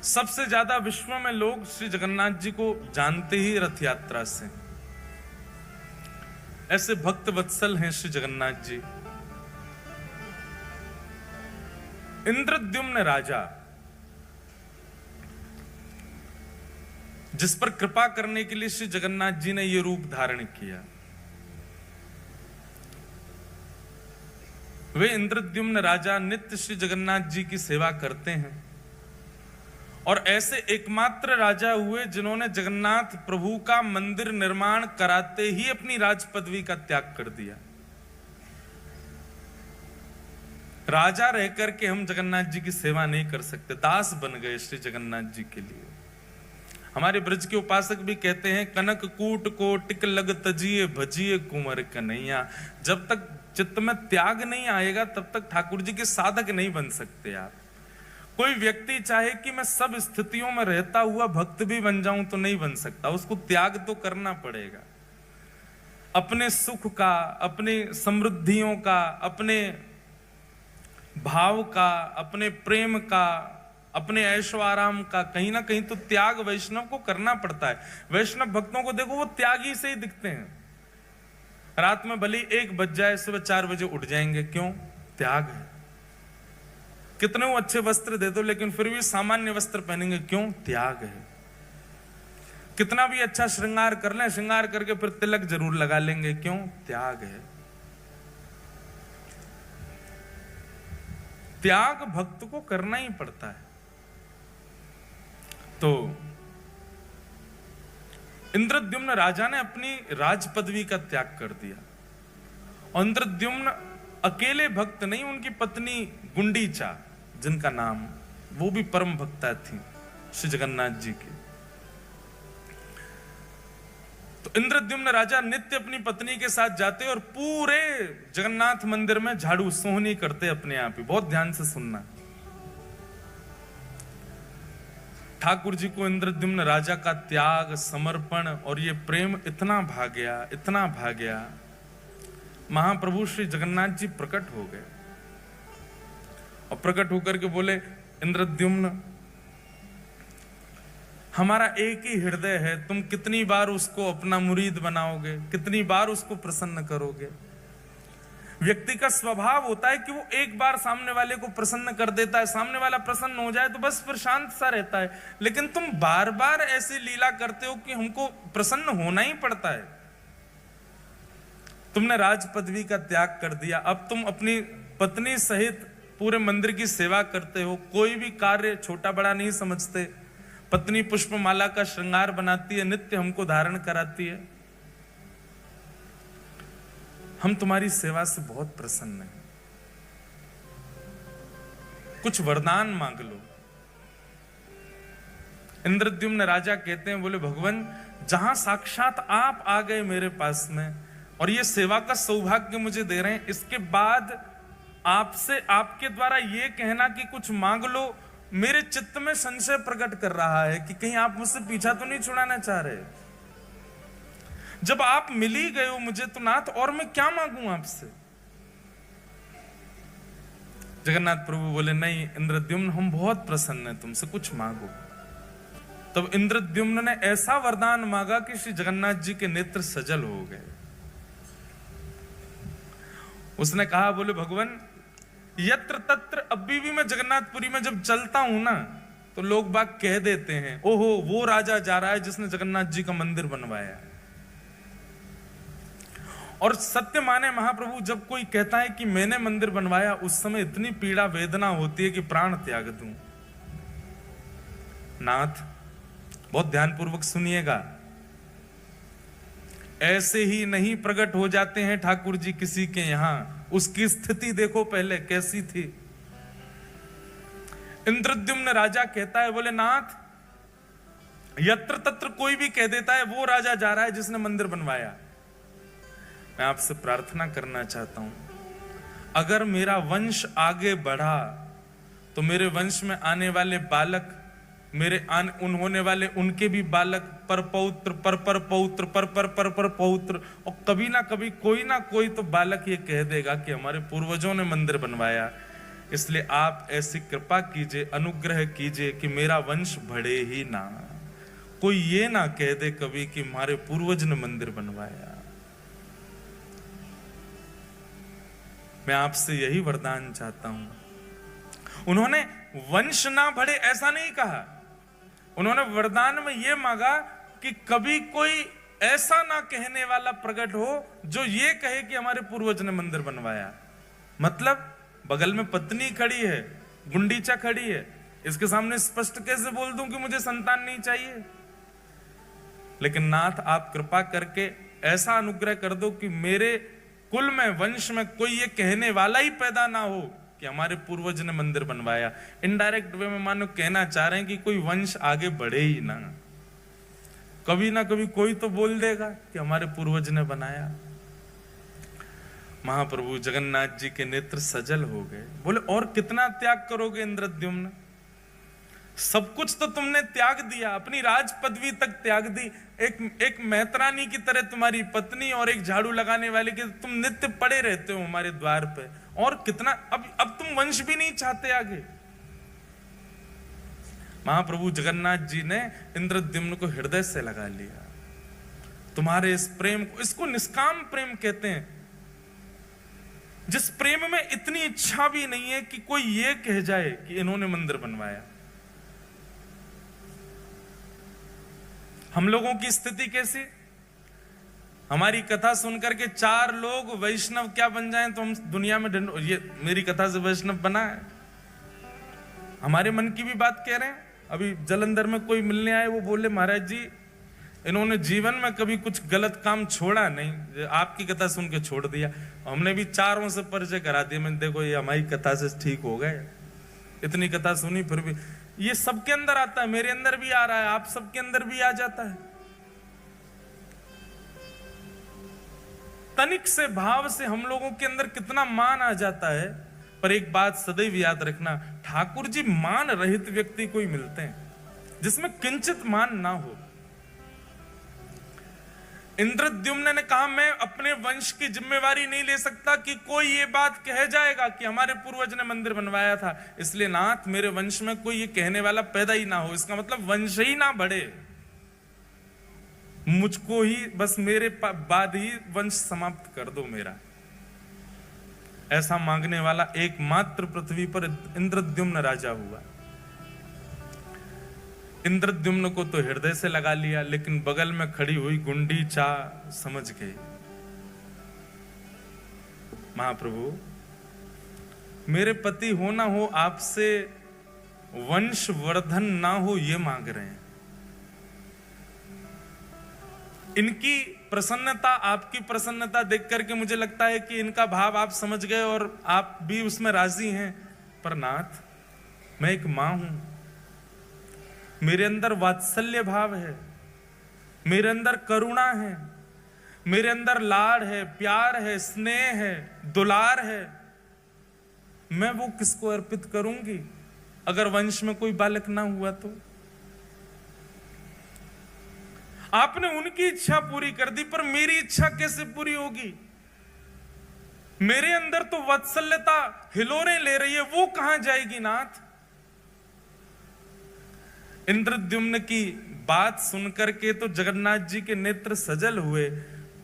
सबसे ज्यादा विश्व में लोग श्री जगन्नाथ जी को जानते ही रथ यात्रा से। ऐसे भक्त वत्सल हैं श्री जगन्नाथ जी। इंद्रद्युम्न राजा, जिस पर कृपा करने के लिए श्री जगन्नाथ जी ने यह रूप धारण किया, वे इंद्रद्युम्न राजा नित्य श्री जगन्नाथ जी की सेवा करते हैं और ऐसे एकमात्र राजा हुए जिन्होंने जगन्नाथ प्रभु का मंदिर निर्माण कराते ही अपनी राज पदवी का त्याग कर दिया। राजा रह करके हम जगन्नाथ जी की सेवा नहीं कर सकते, दास बन गए श्री जगन्नाथ जी के लिए। हमारे ब्रज के उपासक भी कहते हैं, कनक कूट को टिक लग तजिए भजिए कुंवर कन्हैया। जब तक चित्त में त्याग नहीं आएगा तब तक ठाकुर जी के साधक नहीं बन सकते आप। कोई व्यक्ति चाहे कि मैं सब स्थितियों में रहता हुआ भक्त भी बन जाऊं तो नहीं बन सकता, उसको त्याग तो करना पड़ेगा। अपने सुख का, अपनी समृद्धियों का, अपने भाव का, अपने प्रेम का, अपने ऐशो आराम का कहीं ना कहीं तो त्याग वैष्णव को करना पड़ता है। वैष्णव भक्तों को देखो, वो त्यागी से ही दिखते हैं। रात में भले 1 बज जाए, सुबह 4 बजे उठ जाएंगे, क्यों? त्याग है। कितने वो अच्छे वस्त्र दे दो लेकिन फिर भी सामान्य वस्त्र पहनेंगे, क्यों? त्याग है। कितना भी अच्छा श्रृंगार कर लें, श्रृंगार करके फिर तिलक जरूर लगा लेंगे, क्यों? त्याग है। त्याग भक्त को करना ही पड़ता है। तो इंद्रद्युम्न राजा ने अपनी राज पदवी का त्याग कर दिया। और इंद्रद्युम्न अकेले भक्त नहीं, उनकी पत्नी गुंडीचा, जिनका नाम, वो भी परम भक्ता थी श्री जगन्नाथ जी की। तो इंद्रद्युम्न राजा नित्य अपनी पत्नी के साथ जाते और पूरे जगन्नाथ मंदिर में झाड़ू सोहनी करते अपने आप ही। बहुत ध्यान से सुनना। ठाकुर जी को इंद्रद्युम्न राजा का त्याग, समर्पण और ये प्रेम इतना भा गया, इतना भा गया, महाप्रभु श्री जगन्नाथ जी प्रकट हो गए और प्रकट होकर के बोले, इंद्रद्युम्न, हमारा एक ही हृदय है, तुम कितनी बार उसको अपना मुरीद बनाओगे, कितनी बार उसको प्रसन्न करोगे। व्यक्ति का स्वभाव होता है कि वो एक बार सामने वाले को प्रसन्न कर देता है, सामने वाला प्रसन्न हो जाए तो बस फिर शांत सा रहता है। लेकिन तुम बार बार ऐसी लीला करते हो कि हमको प्रसन्न होना ही पड़ता है। तुमने राज पदवी का त्याग कर दिया, अब तुम अपनी पत्नी सहित पूरे मंदिर की सेवा करते हो, कोई भी कार्य छोटा बड़ा नहीं समझते। पत्नी पुष्पमाला का श्रृंगार बनाती है, नित्य हमको धारण कराती है। हम तुम्हारी सेवा से बहुत प्रसन्न हैं, कुछ वरदान मांग लो। इंद्रद्युम्न राजा कहते हैं, बोले भगवान, जहां साक्षात आप आ गए मेरे पास में और ये सेवा का सौभाग्य मुझे दे रहे हैं, इसके बाद आपसे, आपके द्वारा ये कहना कि कुछ मांग लो, मेरे चित्त में संशय प्रकट कर रहा है कि कहीं आप मुझसे पीछा तो नहीं छुड़ाना चाह रहे। जब आप मिल ही गए हो मुझे तो नाथ, और मैं क्या मांगू आपसे? जगन्नाथ प्रभु बोले, नहीं इंद्रद्युम्न, हम बहुत प्रसन्न हैं तुमसे, कुछ मांगो। तब इंद्रद्युम्न ने ऐसा वरदान मांगा कि श्री जगन्नाथ जी के नेत्र सजल हो गए। उसने कहा, बोले भगवान, यत्र तत्र, अभी भी मैं जगन्नाथपुरी में जब चलता हूं ना तो लोग बाग कह देते हैं, ओहो वो राजा जा रहा है जिसने जगन्नाथ जी का मंदिर बनवाया। और सत्य माने महाप्रभु, जब कोई कहता है कि मैंने मंदिर बनवाया, उस समय इतनी पीड़ा वेदना होती है कि प्राण त्याग दूं। नाथ, बहुत ध्यानपूर्वक सुनिएगा, ऐसे ही नहीं प्रकट हो जाते हैं ठाकुर जी किसी के यहां। उसकी स्थिति देखो पहले कैसी थी। इंद्रद्युम्न राजा कहता है, बोले नाथ, यत्र तत्र कोई भी कह देता है वो राजा जा रहा है जिसने मंदिर बनवाया। मैं आपसे प्रार्थना करना चाहता हूं, अगर मेरा वंश आगे बढ़ा तो मेरे वंश में आने वाले बालक, मेरे होने वाले उनके भी बालक, पर पौत्र, पर पौत्र, पर पौत्र, और कभी ना कभी कोई ना कोई तो बालक ये कह देगा कि हमारे पूर्वजों ने मंदिर बनवाया। इसलिए आप ऐसी कृपा कीजिए, अनुग्रह कीजिए कि मेरा वंश बढ़े ही ना, कोई ये ना कह दे कभी कि हमारे पूर्वज ने मंदिर बनवाया। मैं आपसे यही वरदान चाहता हूं। उन्होंने वंश ना बढ़े ऐसा नहीं कहा, उन्होंने वरदान में यह मांगा कि कभी कोई ऐसा ना कहने वाला प्रकट हो जो ये कहे कि हमारे पूर्वज ने मंदिर बनवाया। मतलब बगल में पत्नी खड़ी है, गुंडीचा खड़ी है, इसके सामने स्पष्ट कैसे बोल दूं कि मुझे संतान नहीं चाहिए? लेकिन नाथ आप कृपा करके ऐसा अनुग्रह कर दो कि मेरे कुल में, वंश में कोई ये कहने वाला ही पैदा ना हो कि हमारे पूर्वज ने मंदिर बनवाया। इनडायरेक्ट वे में मानो कहना चाह रहे हैं कि कोई वंश आगे बढ़े ही ना, कभी ना कभी कोई तो बोल देगा कि हमारे पूर्वज ने बनाया। महाप्रभु जगन्नाथ जी के नेत्र सजल हो गए, बोले और कितना त्याग करोगे इंद्रद्युम्न? सब कुछ तो तुमने त्याग दिया, अपनी राज पदवी तक त्याग दी, एक मैत्रानी की तरह तुम्हारी पत्नी और एक झाड़ू लगाने वाले के तुम नित्य पड़े रहते हो हमारे द्वार पे, और कितना अब तुम वंश भी नहीं चाहते आगे। महाप्रभु जगन्नाथ जी ने इंद्रद्युम्न को हृदय से लगा लिया। तुम्हारे इस प्रेम को, इसको निष्काम प्रेम कहते हैं, जिस प्रेम में इतनी इच्छा भी नहीं है कि कोई ये कह जाए कि इन्होंने मंदिर बनवाया। हम लोगों की स्थिति कैसी? हमारी कथा सुनकर के 4 लोग वैष्णव क्या बन जाएं तो हम दुनिया में ये मेरी कथा से वैष्णव बना है। हमारे मन की भी बात कह रहे हैं। अभी जलंधर में कोई मिलने आए, वो बोले महाराज जी इन्होंने जीवन में कभी कुछ गलत काम छोड़ा नहीं, आपकी कथा सुन के छोड़ दिया। हमने भी 4 से परिचय करा दिया, मैंने देखो ये हमारी कथा से ठीक हो गए, इतनी कथा सुनी फिर भी। ये सबके अंदर आता है, मेरे अंदर भी आ रहा है, आप सबके अंदर भी आ जाता है। तनिक से भाव से हम लोगों के अंदर कितना मान आ जाता है। पर एक बात सदैव याद रखना, ठाकुर जी मान रहित व्यक्ति को ही मिलते हैं जिसमें किंचित मान ना हो। इंद्रद्युम्न ने कहा मैं अपने वंश की जिम्मेवारी नहीं ले सकता कि कोई ये बात कह जाएगा कि हमारे पूर्वज ने मंदिर बनवाया था, इसलिए नाथ मेरे वंश में कोई ये कहने वाला पैदा ही ना हो। इसका मतलब वंश ही ना बढ़े, मुझको ही बस मेरे बाद ही वंश समाप्त कर दो मेरा। ऐसा मांगने वाला एकमात्र पृथ्वी पर इंद्रद्युम्न राजा हुआ। इंद्रद्युम्न को तो हृदय से लगा लिया, लेकिन बगल में खड़ी हुई गुंडीचा समझ गई। महाप्रभु मेरे पति हो ना हो, आपसे वंश वर्धन ना हो ये मांग रहे हैं। इनकी प्रसन्नता, आपकी प्रसन्नता देख करके मुझे लगता है कि इनका भाव आप समझ गए और आप भी उसमें राजी हैं। पर नाथ मैं एक मां हूं, मेरे अंदर वात्सल्य भाव है, मेरे अंदर करुणा है, मेरे अंदर लाड़ है, प्यार है, स्नेह है, दुलार है। मैं वो किसको अर्पित करूंगी अगर वंश में कोई बालक ना हुआ तो? आपने उनकी इच्छा पूरी कर दी, पर मेरी इच्छा कैसे पूरी होगी? मेरे अंदर तो वात्सल्यता हिलोरे ले रही है, वो कहां जाएगी नाथ? इंद्रद्युम्न की बात सुनकर के तो जगन्नाथ जी के नेत्र सजल हुए,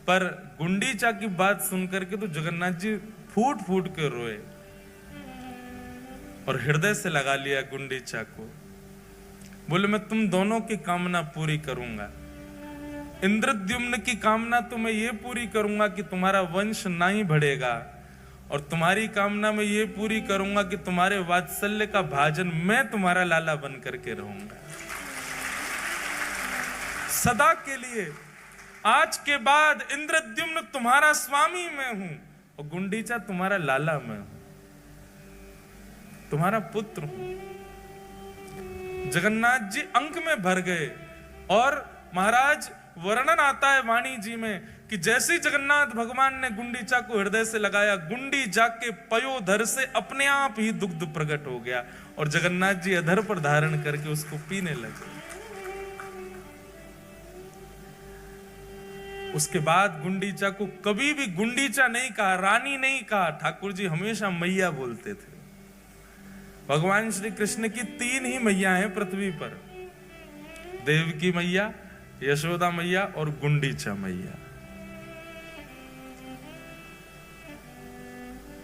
पर गुंडीचा की बात सुनकर के तो जगन्नाथ जी फूट फूट कर रोए और हृदय से लगा लिया गुंडीचा को। बोले मैं तुम दोनों की कामना पूरी करूंगा। इंद्रद्युम्न की कामना तो मैं ये पूरी करूंगा कि तुम्हारा वंश ना ही बढ़ेगा, और तुम्हारी कामना मैं ये पूरी करूंगा कि तुम्हारे वात्सल्य का भाजन मैं तुम्हारा लाला बन करके रहूंगा सदा के लिए। आज के बाद इंद्रद्युम्न तुम्हारा स्वामी मैं हूं और गुंडीचा तुम्हारा लाला मैं हूं, तुम्हारा पुत्र हूं। जगन्नाथ जी अंक में भर गए। और महाराज वर्णन आता है वाणी जी में कि जैसे जगन्नाथ भगवान ने गुंडीचा को हृदय से लगाया, गुंडीचा के पयोधर से अपने आप ही दुग्ध प्रकट हो गया और जगन्नाथ जी अधर पर धारण करके उसको पीने लगे। उसके बाद गुंडीचा को कभी भी गुंडीचा नहीं कहा, रानी नहीं कहा, ठाकुर जी हमेशा मैया बोलते थे। भगवान श्री कृष्ण की 3 ही मैया हैं पृथ्वी पर, देवकी मैया, यशोदा मैया और गुंडीचा मैया।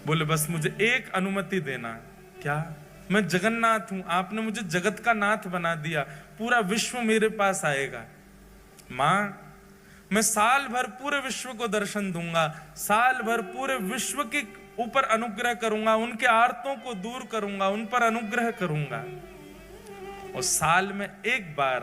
बोले बस मुझे एक अनुमति देना। क्या? मैं जगन्नाथ हूं, आपने मुझे जगत का नाथ बना दिया, पूरा विश्व मेरे पास आएगा। मां, मैं साल भर पूरे विश्व को दर्शन दूंगा, साल भर पूरे विश्व के ऊपर अनुग्रह करूंगा, उनके आर्तों को दूर करूंगा, उन पर अनुग्रह करूंगा। और साल में एक बार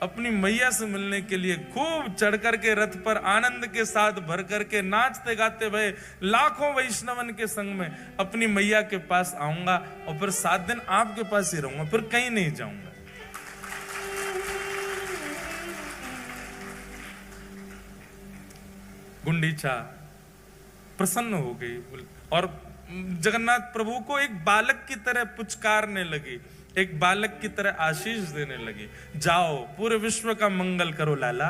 अपनी मैया से मिलने के लिए खूब चढ़ करके रथ पर आनंद के साथ भर करके नाचते गाते हुए लाखों वैष्णवन के संग में अपनी मैया के पास आऊंगा और फिर 7 दिन आपके पास ही रहूंगा, फिर कहीं नहीं जाऊंगा। गुंडीचा प्रसन्न हो गई और जगन्नाथ प्रभु को एक बालक की तरह पुचकारने लगी, एक बालक की तरह आशीष देने लगी। जाओ पूरे विश्व का मंगल करो लाला।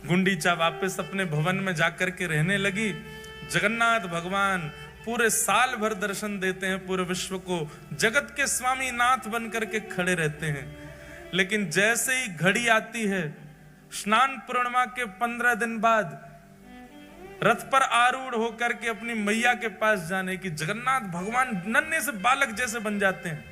गुंडीचा वापस अपने भवन में जाकर के रहने लगी। जगन्नाथ भगवान पूरे साल भर दर्शन देते हैं पूरे विश्व को, जगत के स्वामी नाथ बन करके खड़े रहते हैं। लेकिन जैसे ही घड़ी आती है स्नान पूर्णिमा के 15 दिन बाद रथ पर आरूढ़ होकर के अपनी मैया के पास जाने की, जगन्नाथ भगवान नन्हे से बालक जैसे बन जाते हैं।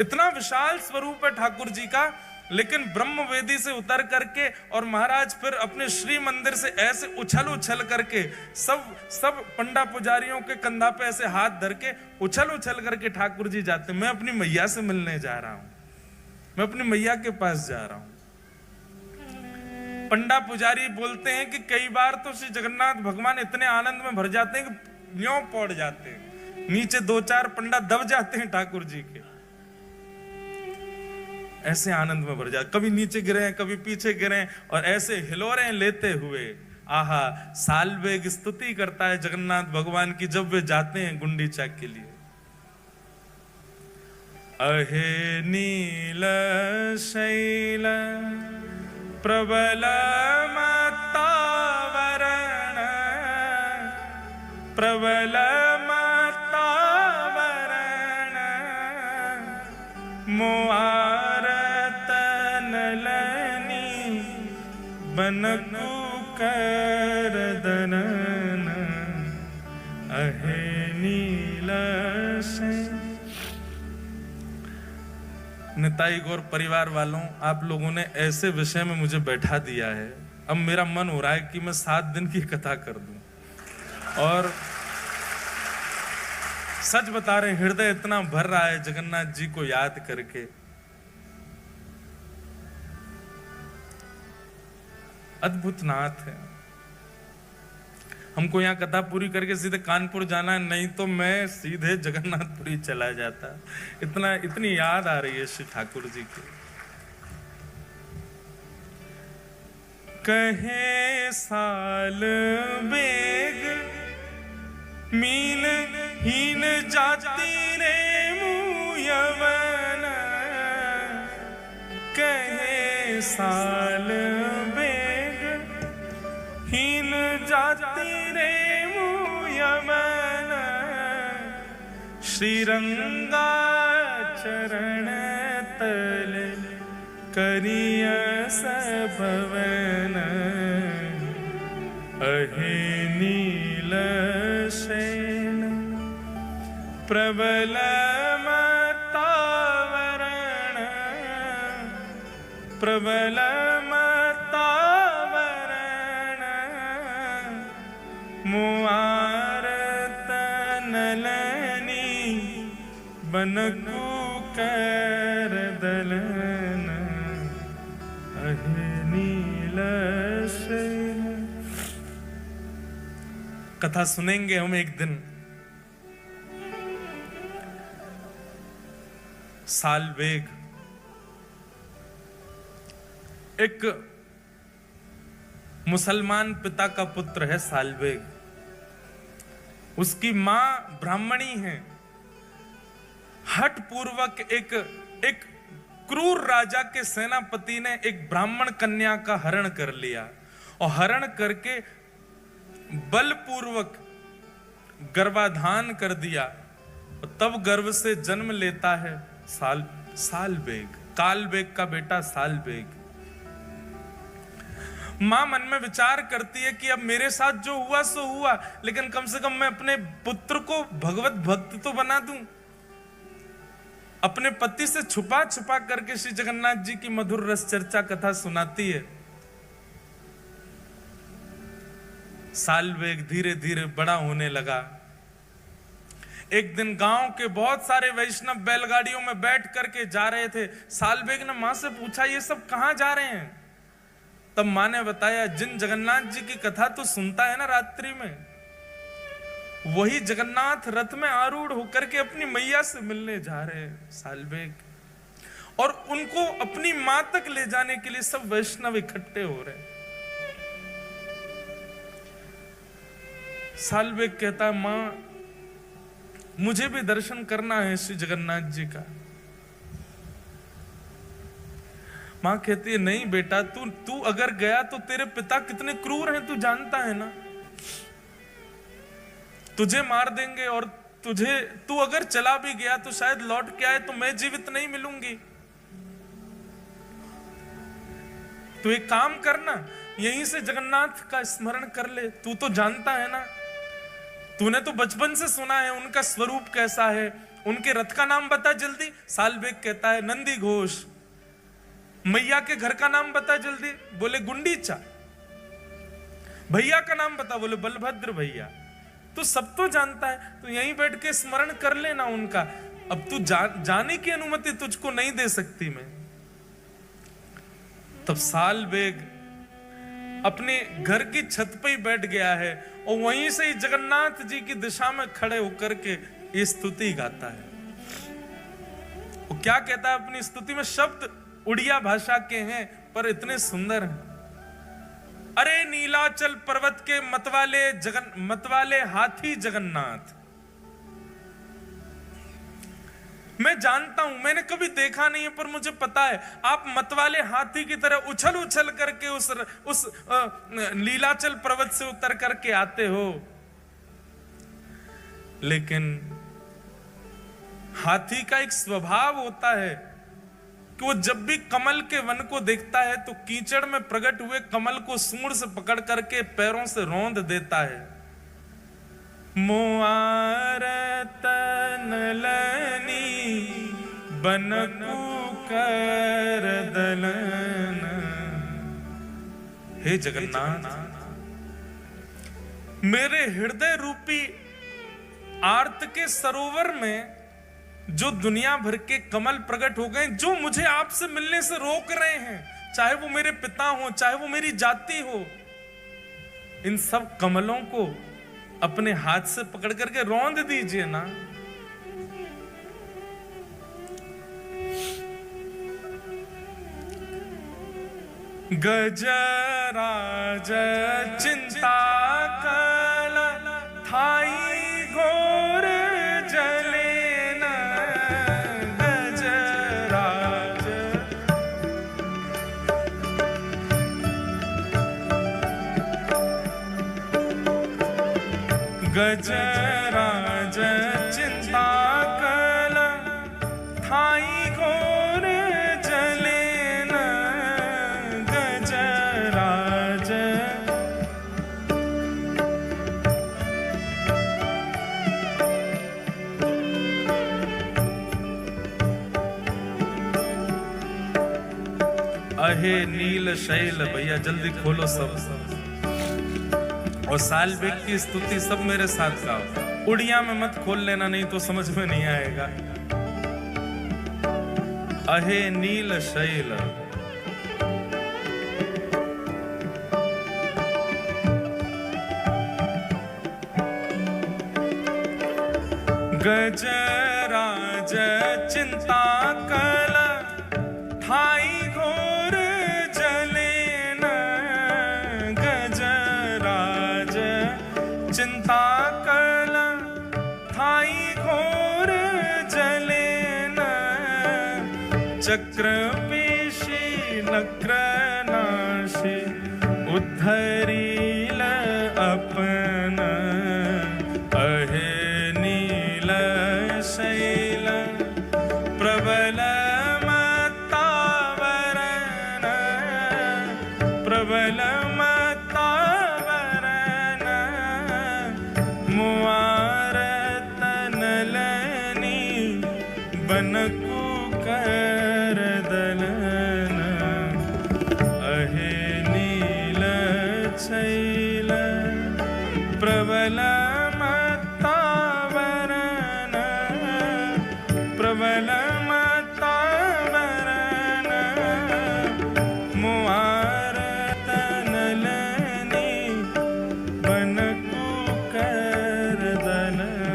इतना विशाल स्वरूप है ठाकुर जी का, लेकिन ब्रह्मवेदी से उतर करके और महाराज फिर अपने श्री मंदिर से ऐसे उछल करके सब पंडा पुजारियों के कंधा पे ऐसे हाथ धर के उछल करके ठाकुर जी जाते। मैं अपनी मैया से मिलने जा रहा हूं, मैं अपनी मैया के पास जा रहा हूं। पंडा पुजारी बोलते हैं कि कई बार तो श्री जगन्नाथ भगवान इतने आनंद में भर जाते हैं कि न्यों पड़ जाते हैं, नीचे 2-4 पंडा दब जाते हैं ठाकुर जी के, ऐसे आनंद में भर जाते। कभी नीचे गिरे, कभी पीछे गिरे और ऐसे हिलोरें लेते हुए आहा सालवेग स्तुति करता है जगन्नाथ भगवान की जब वे जाते हैं गुंडीचा के लिए। अहे नील शैल प्रबल मतावरण, प्रबल मतावरण, मोआरत नलनी बनकु कर दनन, अहे नील शैल। निताई गौर परिवार वालों, आप लोगों ने ऐसे विषय में मुझे बैठा दिया है, अब मेरा मन हो रहा है कि मैं 7 दिन की कथा कर दूं। और सच बता रहे, हृदय इतना भर रहा है जगन्नाथ जी को याद करके। अद्भुत नाथ है। हमको यहाँ कथा पूरी करके सीधे कानपुर जाना है, नहीं तो मैं सीधे जगन्नाथपुरी चला जाता। इतनी याद आ रही है श्री ठाकुर जी की। कहे साल बेग मील हीन जाती रे मुयवन, कहे साल बेग हीन जाती रे मुयवन, श्रीरंगा चरण तल करिय सभवन, अहे नील शैल प्रबल मतावरण, प्रबल मतावरण, मुआरत नलनी बनकु कर दलन, अहे नील शैल। कथा सुनेंगे हम एक दिन। सालवेग एक मुसलमान पिता का पुत्र है। सालवेग, उसकी मां ब्राह्मणी है। हठ पूर्वक एक क्रूर राजा के सेनापति ने एक ब्राह्मण कन्या का हरण कर लिया और हरण करके बलपूर्वक गर्भाधान कर दिया। तब गर्भ से जन्म लेता है सालबेग, कालबेग का बेटा सालबेग। मां मन में विचार करती है कि अब मेरे साथ जो हुआ सो हुआ, लेकिन कम से कम मैं अपने पुत्र को भगवत भक्त तो बना दूं। अपने पति से छुपा छुपा करके श्री जगन्नाथ जी की मधुर रस चर्चा कथा सुनाती है। सालबेग धीरे धीरे बड़ा होने लगा। एक दिन गांव के बहुत सारे वैष्णव बैलगाड़ियों में बैठ करके जा रहे थे। सालबेग ने मां से पूछा, ये सब कहां जा रहे हैं? तब मां ने बताया, जिन जगन्नाथ जी की कथा तो सुनता है ना रात्रि में, वही जगन्नाथ रथ में आरूढ़ होकर के अपनी मैया से मिलने जा रहे हैं सालबेग, और उनको अपनी मां तक ले जाने के लिए सब वैष्णव इकट्ठे हो रहे हैं। सालबेग कहता है, मां मुझे भी दर्शन करना है श्री जगन्नाथ जी का। मां कहती है, नहीं बेटा, तू अगर गया तो तेरे पिता कितने क्रूर हैं तू जानता है ना, तुझे मार देंगे, और तू अगर चला भी गया तो शायद लौट के आए तो मैं जीवित नहीं मिलूंगी। तो एक काम करना, यहीं से जगन्नाथ का स्मरण कर ले। तू तो जानता है ना, तूने तो बचपन से सुना है उनका स्वरूप कैसा है। उनके रथ का नाम बता जल्दी। सालबेग कहता है, नंदी घोष। मैया के घर का नाम बता जल्दी। बोले, गुंडीचा। भैया का नाम बता। बोले, बलभद्र भैया। तो सब तो जानता है, तो यहीं बैठ के स्मरण कर लेना उनका। अब तू जाने की अनुमति तुझको नहीं दे सकती मैं। तब सालबेग अपने घर की छत पे ही बैठ गया है, और वहीं से ही जगन्नाथ जी की दिशा में खड़े होकर के ये स्तुति गाता है। वो क्या कहता है अपनी स्तुति में? शब्द उड़िया भाषा के हैं पर इतने सुंदर हैं। अरे नीलाचल पर्वत के मतवाले हाथी जगन्नाथ, मैं जानता हूं, मैंने कभी देखा नहीं है, पर मुझे पता है आप मतवाले हाथी की तरह उछल उछल करके उस नीलाचल पर्वत से उतर करके आते हो। लेकिन हाथी का एक स्वभाव होता है कि वो जब भी कमल के वन को देखता है तो कीचड़ में प्रकट हुए कमल को सूंड से पकड़ करके पैरों से रौंद देता है। मोआरतन लनी बनकु कर दलन। हे जगन्नाथ, मेरे हृदय रूपी आर्त के सरोवर में जो दुनिया भर के कमल प्रकट हो गए, जो मुझे आपसे मिलने से रोक रहे हैं, चाहे वो मेरे पिता हो, चाहे वो मेरी जाति हो, इन सब कमलों को अपने हाथ से पकड़ करके रौंद दीजिए ना। गजराज चिंता कल थाई घोर जले न। गजराज गजराज चिंता कल थाई घोर जले न। गजराज अहे नील शैल। भैया जल्दी खोलो सब। और सालबेग की स्तुति सब मेरे साथ गाओ। उड़िया में मत खोल लेना, नहीं तो समझ में नहीं आएगा। अहे नील शैल। गजराज चिंता कल थाई घोर जले न। गजराज चिंता कल थाई घोर जले न। चक्र पेशी नक्र नाशी उद्धरील अपन। अहे नील शैल प्रबल मतावरण मुआरत नलनी बनकु कर दलन अहे नील छैल प्रबल मतावरण प्रबल मतावरण मुआरत नलनी बनकु कर दलन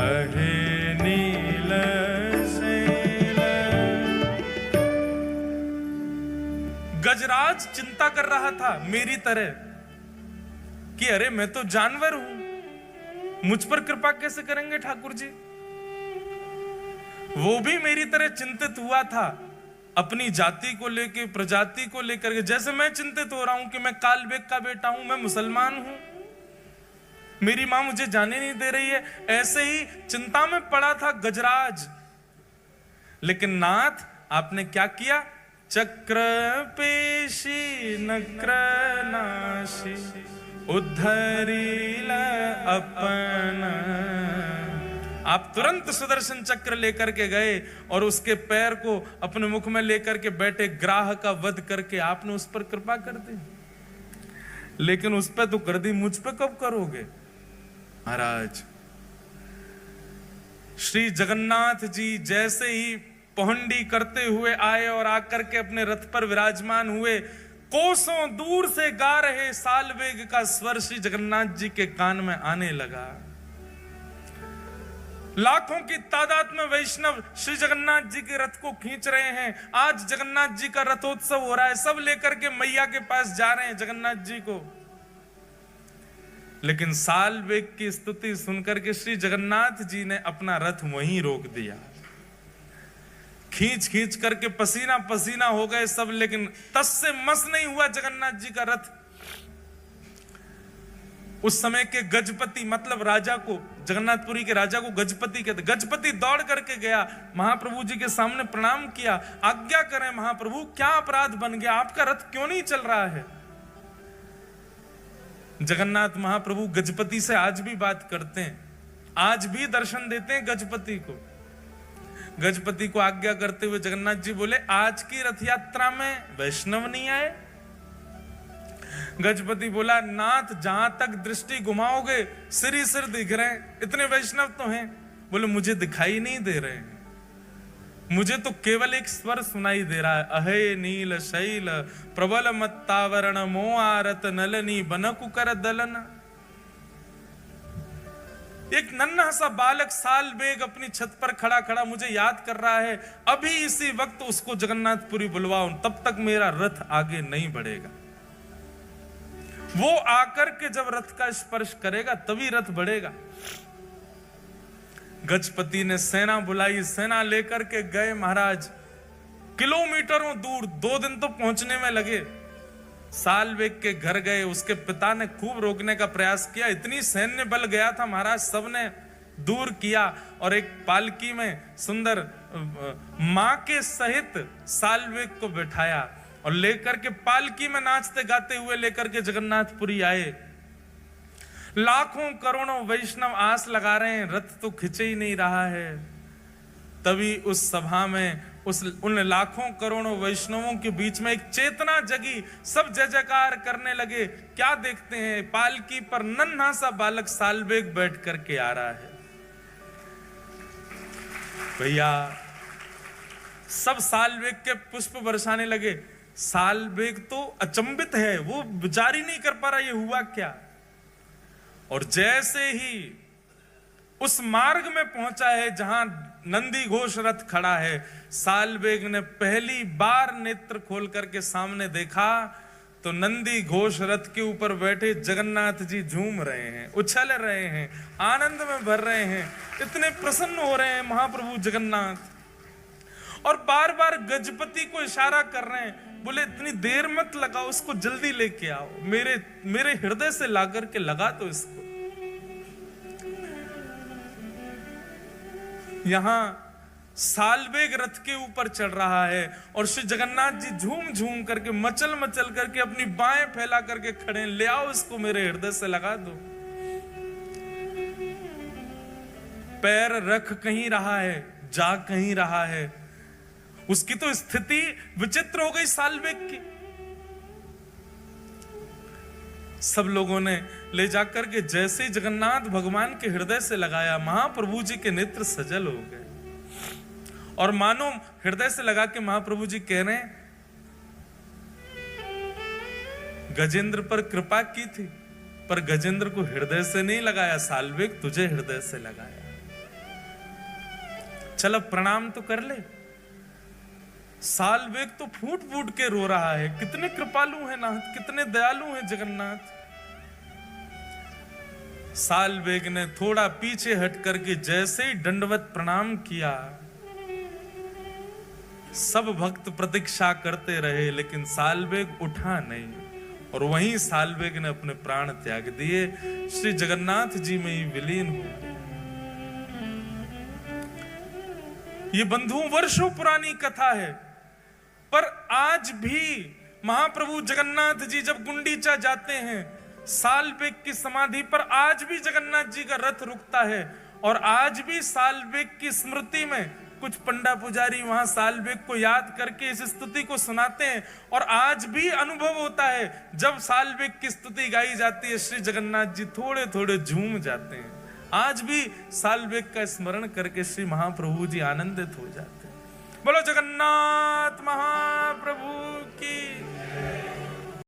अहे नील शैल। गजराज चिंता कर रहा था मेरी तरह कि अरे मैं तो जानवर हूं, मुझ पर कृपा कैसे करेंगे ठाकुर जी। वो भी मेरी तरह चिंतित हुआ था अपनी जाति को लेकर, प्रजाति को लेकर के, जैसे मैं चिंतित हो रहा हूं कि मैं कालबेग का बेटा हूं, मैं मुसलमान हूं, मेरी मां मुझे जाने नहीं दे रही है। ऐसे ही चिंता में पड़ा था गजराज। लेकिन नाथ आपने क्या किया? चक्र पेशी नक्र नाशी उद्धरील अपना। आप तुरंत सुदर्शन चक्र लेकर के गए और उसके पैर को अपने मुख में लेकर के बैठे ग्राह का वध करके आपने उस पर कृपा कर दी। लेकिन उस पर तो कर दी, मुझ पे कब करोगे महाराज? श्री जगन्नाथ जी जैसे ही पहुंडी करते हुए आए और आकर के अपने रथ पर विराजमान हुए, कोसों दूर से गा रहे सालवेग का स्वर श्री जगन्नाथ जी के कान में आने लगा। लाखों की तादाद में वैष्णव श्री जगन्नाथ जी के रथ को खींच रहे हैं। आज जगन्नाथ जी का रथोत्सव हो रहा है, सब लेकर के मैया के पास जा रहे हैं जगन्नाथ जी को। लेकिन सालवेग की स्तुति सुनकर के श्री जगन्नाथ जी ने अपना रथ वहीं रोक दिया। खींच खींच करके पसीना पसीना हो गए सब, लेकिन तस से मस नहीं हुआ जगन्नाथ जी का रथ। उस समय के गजपति मतलब राजा को, जगन्नाथपुरी के राजा को गजपति कहते। गजपति दौड़ करके गया, महाप्रभु जी के सामने प्रणाम किया। आज्ञा करें महाप्रभु, क्या अपराध बन गया? आपका रथ क्यों नहीं चल रहा है? जगन्नाथ महाप्रभु गजपति से आज भी बात करते हैं, आज भी दर्शन देते हैं गजपति को। गजपति को आज्ञा करते हुए जगन्नाथ जी बोले, आज की रथ यात्रा में वैष्णव नहीं आए? गजपति बोला, नाथ जहां तक दृष्टि घुमाओगे सिर ही सिर दिख रहे हैं, इतने वैष्णव तो हैं। बोले, मुझे दिखाई नहीं दे रहे हैं, मुझे तो केवल एक स्वर सुनाई दे रहा है, अहे नील शैल प्रबल मत्तावरण मोआरत नलनी बनकु कर दलन। एक नन्हा सा बालक सालवेग अपनी छत पर खड़ा खड़ा मुझे याद कर रहा है, अभी इसी वक्त उसको जगन्नाथपुरी बुलवाओ, तब तक मेरा रथ आगे नहीं बढ़ेगा। वो आकर के जब रथ का स्पर्श करेगा तभी रथ बढ़ेगा। गजपति ने सेना बुलाई, सेना लेकर के गए महाराज, किलोमीटरों दूर, 2 दिन तो पहुंचने में लगे। सालवेग के घर गए, उसके पिता ने खूब रोकने का प्रयास किया, इतनी सैन्य बल गया था महाराज, सबने दूर किया और एक पालकी में सुंदर मां के सहित सालवेग को बैठाया और लेकर के पालकी में नाचते गाते हुए लेकर के जगन्नाथपुरी आए। लाखों करोड़ों वैष्णव आस लगा रहे हैं, रथ तो खिंचे ही नहीं रहा है। तभी उस सभा में उन लाखों करोड़ों वैष्णवों के बीच में एक चेतना जगी, सब जय जयकार करने लगे। क्या देखते हैं, पालकी पर नन्हा सा बालक सालवेग बैठ करके आ रहा है। भैया सब सालवेग के पुष्प बरसाने लगे। सालवेग तो अचंभित है, वो विचार ही नहीं कर पा रहा ये हुआ क्या। और जैसे ही उस मार्ग में पहुंचा है जहां नंदी घोष रथ खड़ा है, सालवेग ने पहली बार नेत्र खोल करके सामने देखा तो नंदी घोष रथ के ऊपर बैठे जगन्नाथ जी झूम रहे हैं, उछल रहे हैं, आनंद में भर रहे हैं, इतने प्रसन्न हो रहे हैं महाप्रभु जगन्नाथ। और बार बार गजपति को इशारा कर रहे हैं, बोले इतनी देर मत लगाओ, उसको जल्दी लेके आओ, मेरे हृदय से ला करके लगा दो इसको। यहां सालवेग रथ के ऊपर चढ़ रहा है और श्री जगन्नाथ जी झूम झूम करके मचल मचल करके अपनी बाहें फैला करके खड़े, ले आओ इसको मेरे हृदय से लगा दो। पैर रख कहीं रहा है, जा कहीं रहा है। उसकी तो स्थिति विचित्र हो गई सालवेग की। सब लोगों ने ले जाकर के जैसे ही जगन्नाथ भगवान के हृदय से लगाया, महाप्रभु जी के नेत्र सजल हो गए और मानो हृदय से लगा के महाप्रभु जी कह रहे हैं, गजेंद्र पर कृपा की थी पर गजेंद्र को हृदय से नहीं लगाया, सालवेग तुझे हृदय से लगाया। चल अब प्रणाम तो कर ले। सालवेग तो फूट फूट के रो रहा है, कितने कृपालु हैं नाथ, कितने दयालु हैं जगन्नाथ। सालवेग ने थोड़ा पीछे हट करके जैसे ही दंडवत प्रणाम किया, सब भक्त प्रतीक्षा करते रहे लेकिन सालवेग उठा नहीं और वहीं सालवेग ने अपने प्राण त्याग दिए, श्री जगन्नाथ जी में ही विलीन हो गए। ये बंधु वर्षों पुरानी कथा है, पर आज भी महाप्रभु जगन्नाथ जी जब गुंडीचा जाते हैं, सालवेग की समाधि पर आज भी जगन्नाथ जी का रथ रुकता है और आज भी सालवेग की स्मृति में कुछ पंडा पुजारी वहां सालवेग को याद करके इस स्तुति को सुनाते हैं और आज भी अनुभव होता है जब सालवेग की स्तुति गाई जाती है, श्री जगन्नाथ जी थोड़े थोड़े झूम जाते हैं। आज भी सालवेग का स्मरण करके श्री महाप्रभु जी आनंदित हो जाते हैं। बोलो जगन्नाथ महाप्रभु की।